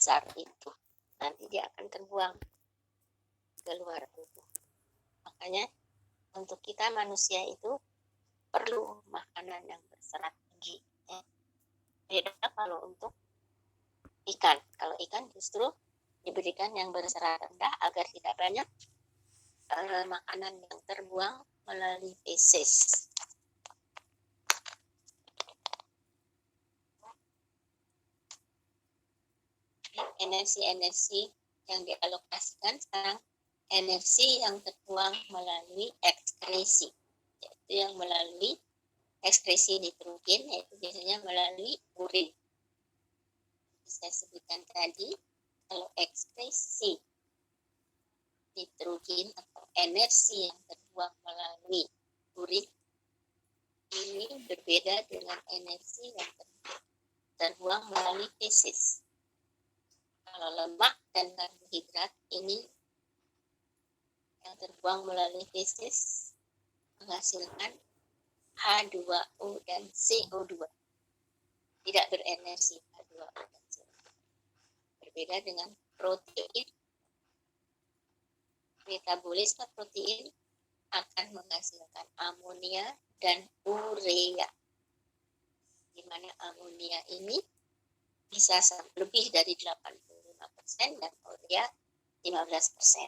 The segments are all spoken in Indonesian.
besar itu. Nanti dia akan terbuang keluar tubuh. Makanya untuk kita manusia itu perlu makanan yang berserat tinggi. Beda kalau untuk ikan. Kalau ikan justru diberikan yang berserat rendah agar tidak banyak makanan yang terbuang melalui feses. Energi-energi yang dialokasikan sekarang energi yang terbuang melalui ekskresi, yaitu yang melalui ekskresi nitrogen, yaitu biasanya melalui urin. Saya sebutkan tadi, kalau ekskresi nitrogen atau energi yang terbuang melalui urin ini berbeda dengan energi yang terbuang melalui feses. Kalau lemak dan karbohidrat ini yang terbuang melalui feses menghasilkan H2O dan CO2. Tidak berenergi H2O dan CO2. Berbeda dengan protein. Metabolisme protein akan menghasilkan amonia dan urea. Di mana amonia ini bisa lebih dari 85% dan urea 15%.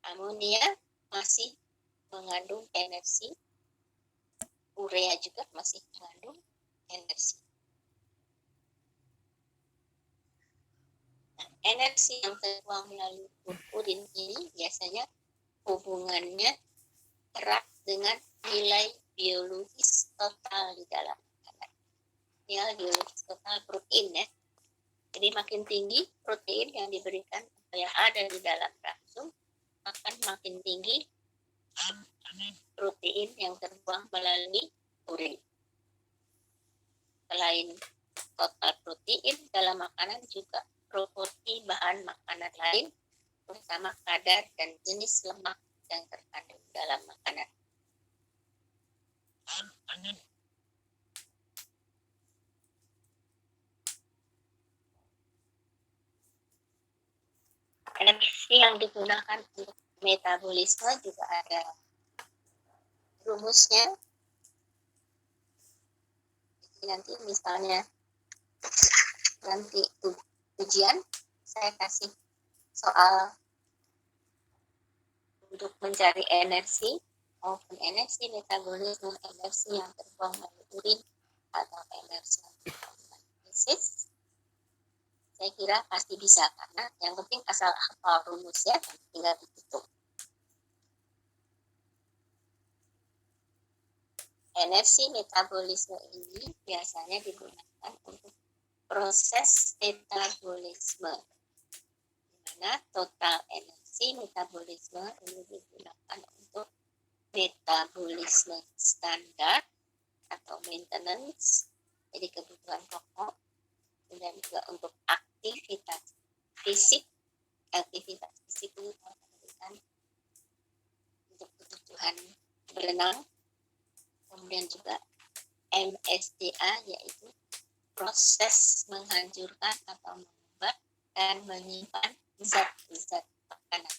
Amonia masih mengandung energi, urea juga masih mengandung energi. Nah, energi yang terbuang melalui urin ini biasanya hubungannya erat dengan nilai biologis total di dalam makanan. Nilai biologis total protein ya. Jadi makin tinggi protein yang diberikan atau yang ada di dalam rasum, akan makin tinggi protein yang terbuang melalui urin. Selain total protein dalam makanan juga proporsi bahan makanan lain, terutama kadar dan jenis lemak yang terkandung dalam makanan. Energi yang digunakan untuk metabolisme juga ada rumusnya. Jadi nanti misalnya nanti ujian saya kasih soal untuk mencari energi maupun energi metabolisme, energi yang terbuang melalui urin atau energi yang terbuang melalui feses. Saya kira pasti bisa, karena yang penting asal hafal rumusnya tinggal dihitung. Energi metabolisme ini biasanya digunakan untuk proses metabolisme, di mana total energi metabolisme ini digunakan untuk metabolisme standar atau maintenance, jadi kebutuhan pokok, dan juga untuk aktivitas fisik. Aktivitas fisik ini memberikan untuk kebutuhan berenang, kemudian juga MSDA, yaitu proses menghancurkan atau mengubah dan menyimpan zat-zat makanan.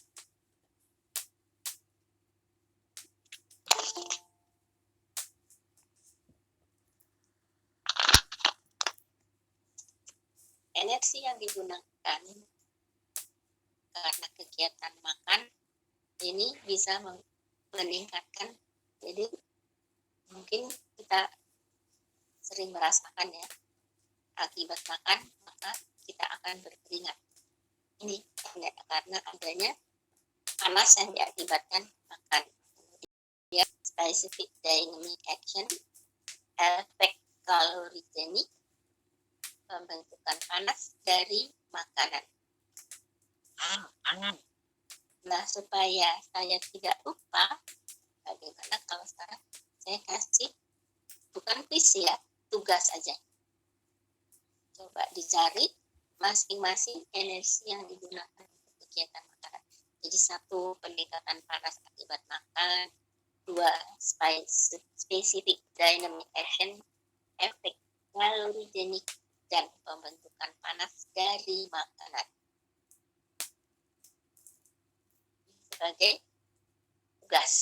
Energi yang digunakan karena kegiatan makan ini bisa meningkatkan. Jadi mungkin kita sering merasakan ya, akibat makan maka kita akan berkeringat. Ini karena adanya panas yang diakibatkan makan. Kemudian specific dynamic action, efek kalorigenik, pembentukan panas dari makanan. Nah, supaya saya tidak lupa, bagaimana kalau sekarang saya kasih bukan quiz ya, tugas aja. Coba dicari masing-masing energi yang digunakan untuk kegiatan makanan. Jadi 1, peningkatan panas akibat makan. 2, specific dynamic action, efek kalorigenik, dan pembentukan panas dari makanan. Sebagai tugas.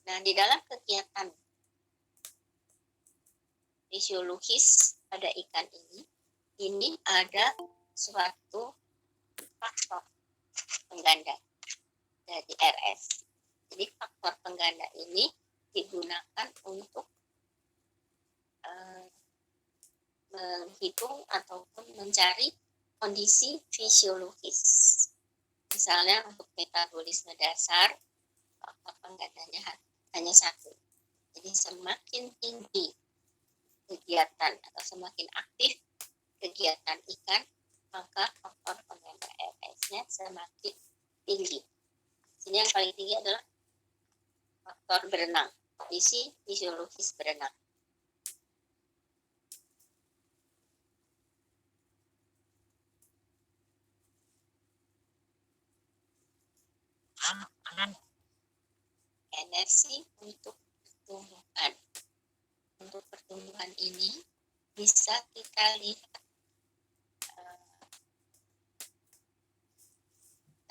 Nah, di dalam kegiatan fisiologis pada ikan ini ada suatu faktor pengganda dari RS. Jadi faktor pengganda ini digunakan untuk menghitung ataupun mencari kondisi fisiologis. Misalnya untuk metabolisme dasar, faktor penggandanya hanya satu. Jadi semakin tinggi kegiatan atau semakin aktif kegiatan ikan, maka faktor pengganda RS-nya semakin tinggi. Sini yang paling tinggi adalah faktor berenang, kondisi fisiologis berenang. Energi untuk pertumbuhan. Untuk pertumbuhan ini bisa kita lihat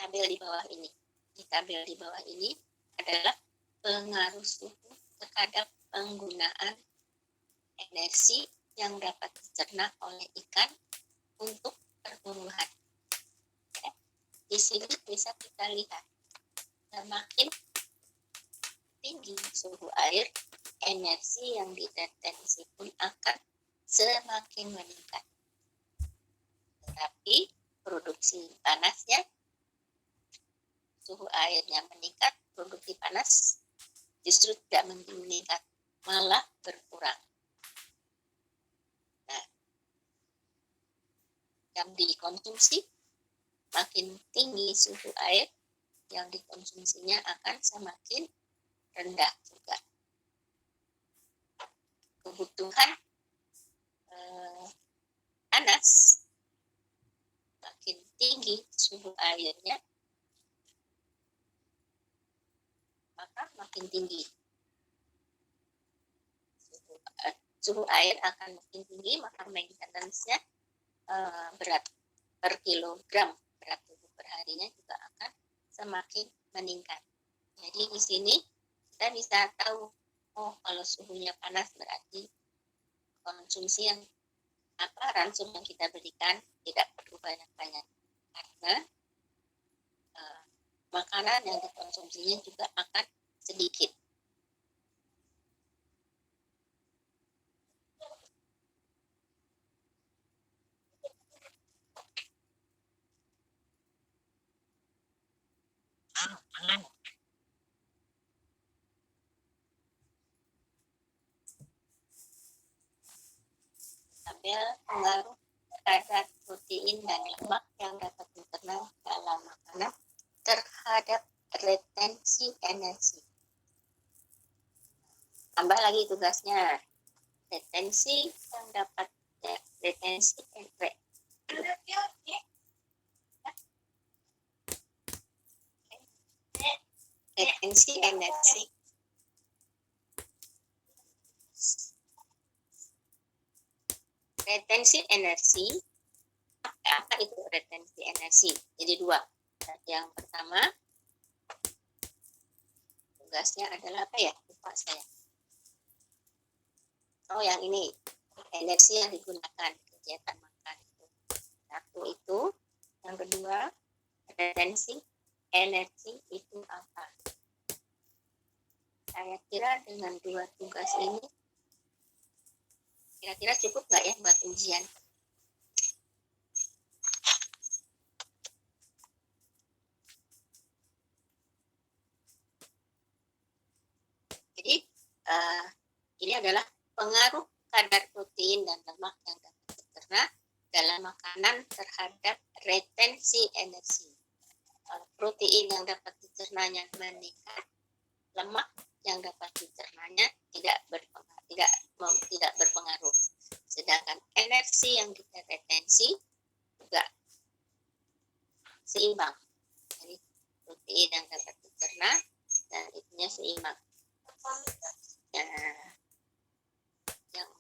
tabel di bawah ini. Di tabel di bawah ini adalah pengaruh suhu terhadap penggunaan energi yang dapat dicerna oleh ikan untuk pertumbuhan. Ya. Di sini bisa kita lihat semakin tinggi suhu air, energi yang diretensi pun akan semakin meningkat. Tetapi produksi panasnya, suhu airnya meningkat, produksi panas justru tidak meningkat, malah berkurang. Nah, yang dikonsumsi makin tinggi suhu air, yang dikonsumsinya akan semakin rendah juga. Kebutuhan panas makin tinggi suhu airnya, maka makin tinggi suhu air akan makin tinggi, maka maintenance-nya berat per kilogram berat tubuh per harinya juga akan semakin meningkat. Jadi di sini kita bisa tahu, oh kalau suhunya panas berarti konsumsi yang ransum yang kita berikan tidak perlu banyak-banyak, karena makanan yang dikonsumsinya juga akan sedikit. Tabel pengaruh kadar protein dan lemak yang dapat dicerna dalam makanan terhadap retensi energi. Tambah lagi tugasnya, retensi yang dapat retensi energi. Retensi energi, apa itu retensi energi? Jadi dua. Yang pertama, tugasnya adalah apa ya? Lupa saya. Oh, yang ini, energi yang digunakan kegiatan makan itu. Satu itu. Yang kedua, retensi energi itu apa? Saya kira dengan dua tugas ini kira-kira cukup nggak ya buat ujian? Jadi ini adalah pengaruh kadar protein dan lemak yang dapat dicerna dalam makanan terhadap retensi energi. Protein yang dapat dicernanya meningkat, lemak yang dapat dicernanya tidak berpengaruh. Sedangkan energi yang diretensi juga seimbang. Jadi protein yang dapat dicerna dan itunya seimbang.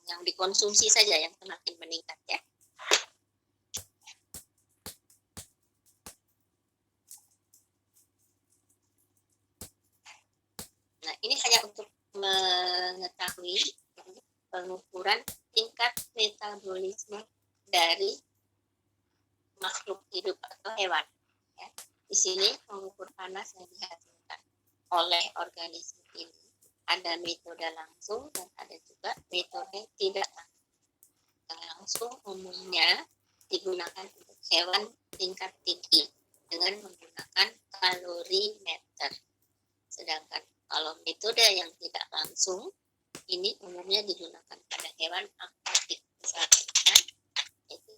yang dikonsumsi saja yang semakin meningkat ya. Nah, ini hanya untuk mengetahui pengukuran tingkat metabolisme dari makhluk hidup atau hewan. Ya. Di sini pengukur panas yang dihasilkan oleh organisme ini ada metode langsung dan ada juga metode tidak langsung. Umumnya digunakan untuk hewan tingkat tinggi dengan menggunakan kalorimeter. Sedangkan kalau metode yang tidak langsung ini umumnya digunakan pada hewan akuatik, misalkan itu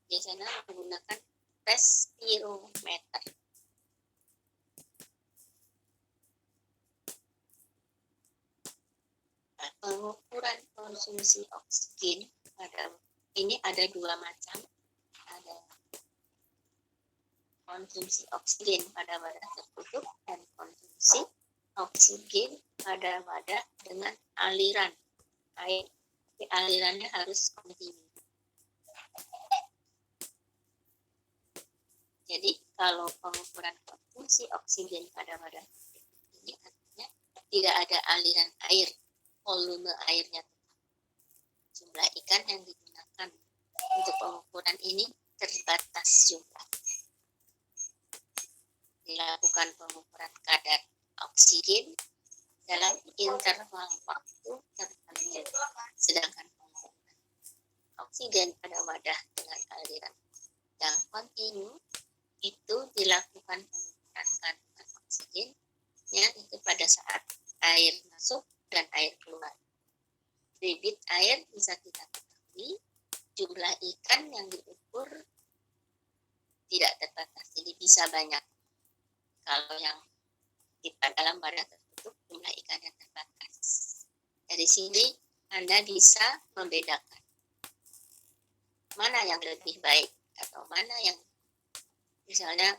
biasanya menggunakan respirometer. Nah, pengukuran konsumsi oksigen ini ada dua macam. Ada konsumsi oksigen pada wadah tertutup dan konsumsi oksigen pada wadah dengan aliran air. Tapi alirannya harus kontinu. Jadi kalau pengukuran konsumsi oksigen pada wadah ini artinya tidak ada aliran air, volume airnya tetap. Jumlah ikan yang digunakan untuk pengukuran ini terbatas jumlah. Dilakukan pengukuran kadar oksigen dalam interval waktu tertentu. Sedangkan pengukuran oksigen pada wadah dengan aliran yang kontinu itu dilakukan pengukuran kandungan oksigennya itu pada saat air masuk dan air keluar. Debit air bisa kita ketahui, jumlah ikan yang diukur tidak terbatas, jadi bisa banyak. Kalau yang kita dalam wadah tertutup jumlah ikannya terbatas. Dari sini Anda bisa membedakan mana yang lebih baik atau mana yang misalnya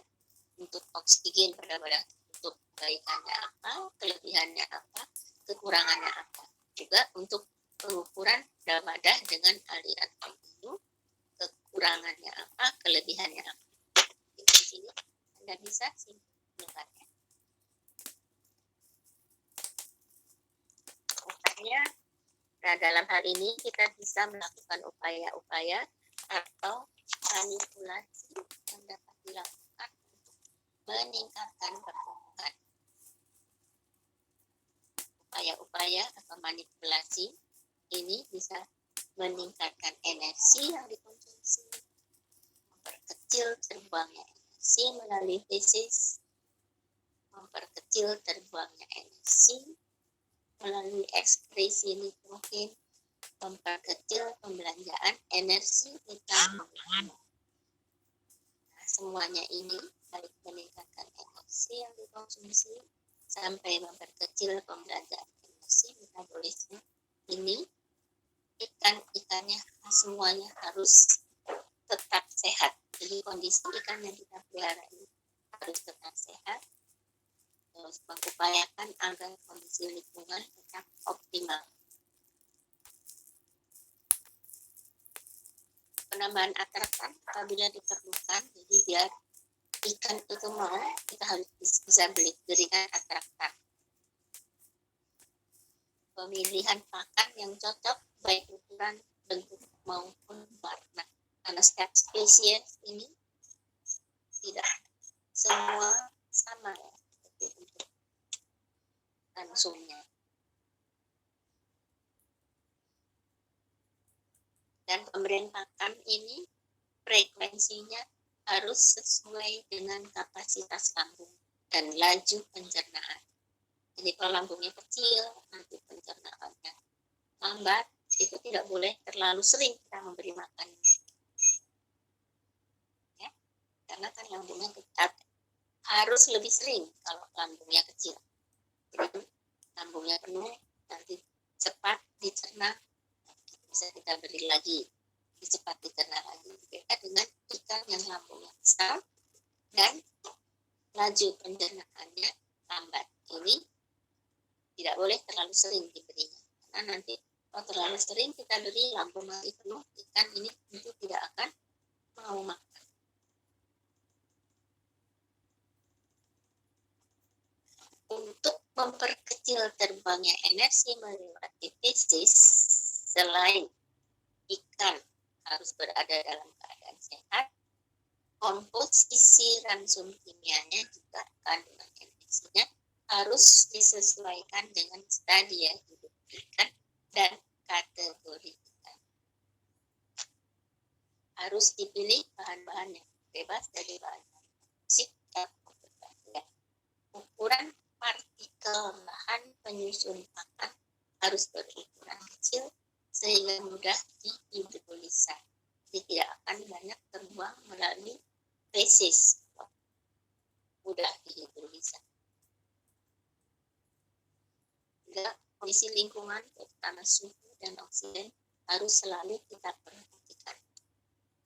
untuk oksigen pada wadah tertutup kebaikannya apa, kelebihannya apa, kekurangannya apa. Juga untuk pengukuran dalam wadah dengan aliran kontinu, kekurangannya apa, kelebihannya apa. Di sini Anda bisa simpulkannya. Makanya, nah dalam hal ini kita bisa melakukan upaya-upaya atau manipulasi yang dapat dilakukan untuk meningkatkan pertumbuhan. Upaya-upaya atau manipulasi ini bisa meningkatkan energi yang dikonsumsi, memperkecil terbuangnya energi melalui feses, memperkecil terbuangnya energi melalui ekskresi nitrogen, memperkecil pembelanjaan energi vital. Nah, semuanya ini baik meningkatkan energi yang dikonsumsi sampai memperkecil pembelanjaan energi metabolisme ini, ikan-ikannya semuanya harus tetap sehat. Jadi kondisi ikan yang kita pelihara ini harus tetap sehat. Terus mengupayakan agar kondisi lingkungan tetap optimal. Penambahan atrakan apabila diperlukan, jadi biar ikan itu mau, kita harus bisa berikan atrakan. Pemilihan pakan yang cocok baik ukuran, bentuk maupun warna. Karena setiap spesies ini tidak semua sama ya, untuk konsumnya. Dan pemberian pakan ini frekuensinya harus sesuai dengan kapasitas lambung dan laju pencernaan. Jadi kalau lambungnya kecil, nanti pencernaannya lambat, itu tidak boleh terlalu sering kita memberi makannya. Ya, karena kan lambungnya kecil, harus lebih sering kalau lambungnya kecil. Jadi lambungnya penuh, nanti cepat dicerna, bisa kita beri lagi, cepat dicerna lagi. Beda dengan ikan yang lambungnya besar dan laju pencernaannya lambat. Ini Tidak boleh terlalu sering diberinya, karena nanti kalau terlalu sering kita beri lampu mati penuh, ikan ini tentu tidak akan mau makan. Untuk memperkecil terbangnya energi melewati fesis, selain ikan harus berada dalam keadaan sehat, komposisi ransum kimianya juga kandungan energinya harus disesuaikan dengan stadia hidup ikan dan kategori ikan. Harus dipilih bahan-bahan yang bebas dari bahan-bahan toksik dan berbahaya. Ukuran partikel bahan penyusun pakan harus berukuran kecil sehingga mudah dihidrolisa. Jadi tidak akan banyak terbuang melalui fesis, mudah dihidrolisa. Juga kondisi lingkungan, terutama suhu dan oksigen, harus selalu kita perhatikan.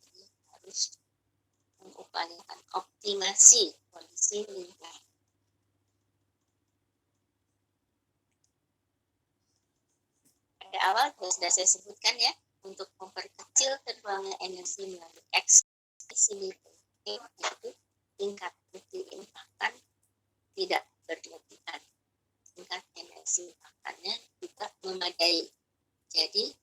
Jadi harus mengupayakan optimasi kondisi lingkungan. Pada awal sudah saya sebutkan ya, untuk memperkecil terbangnya energi melalui ekskresi nitrogen, yaitu tingkat protein pakan tidak berlebihan, tingkat energi pakannya juga memadai. Jadi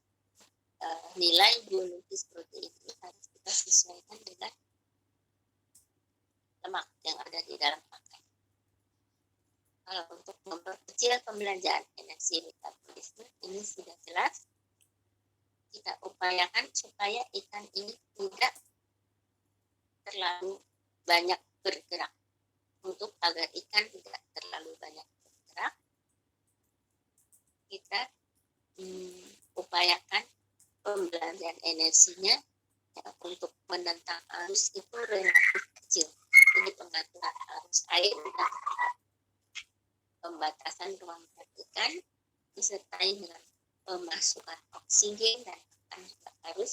nilai biologis protein ini harus kita sesuaikan dengan lemak yang ada di dalam pakan. Kalau untuk memperkecil pembelanjaan energi metabolisme, ini sudah jelas. Kita upayakan supaya ikan ini tidak terlalu banyak bergerak. Untuk agar ikan tidak terlalu banyak bergerak, kita upayakan pembelanjaan energinya ya, untuk menentang arus itu relatif kecil. Ini pengaturan arus air dan pembatasan ruang gerak ikan disertai dengan pemasukan oksigen dan pakan juga harus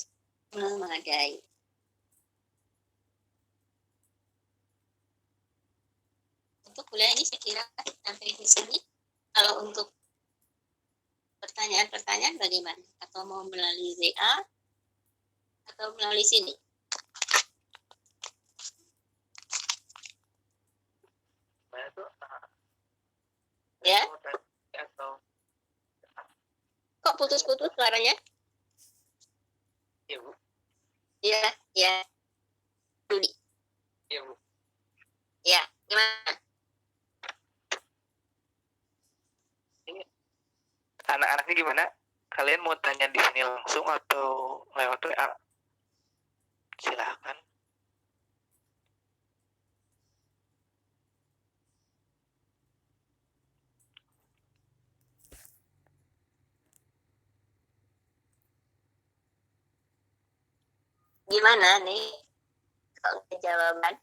memadai. Untuk kuliah ini saya kira sampai di sini. Kalau untuk pertanyaan-pertanyaan bagaimana? Atau mau melalui WA atau melalui sini? Ya? Kok putus-putus suaranya? Iya, Bu. Iya, ya. Rudi. Iya, Bu. Ya, gimana? Ini anak-anaknya gimana? Kalian mau tanya di sini langsung atau lewat WA? Silahkan. Gimana nih kalau jawaban?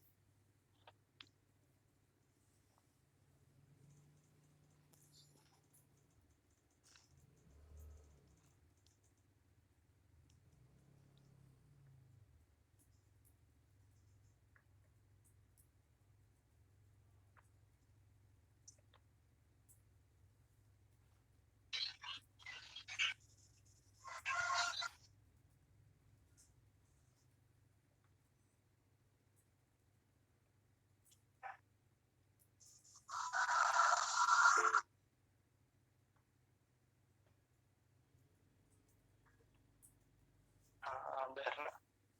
Berna,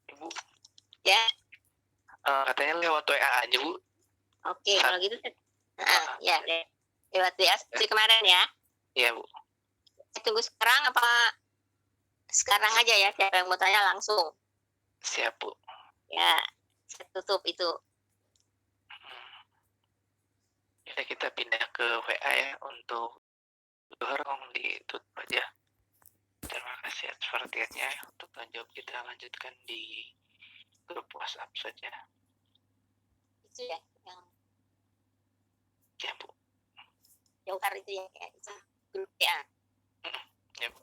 Ibu. Ya. Katanya lewat WA aja, Bu. Oke, kalau gitu ya lewat WA seperti kemarin ya. Iya, Bu. Tunggu sekarang apa sekarang aja ya, siapa yang mau tanya langsung. Siap, Bu. Ya, saya tutup itu. Jadi kita pindah ke WA ya untuk dorong ditutup aja. Terima kasih atas perhatiannya. Untuk menjawab kita lanjutkan di grup WhatsApp saja. Itu ya, yang Ya, Bu. jauhar itu ya, kayak itu grup ya. Ya, Bu.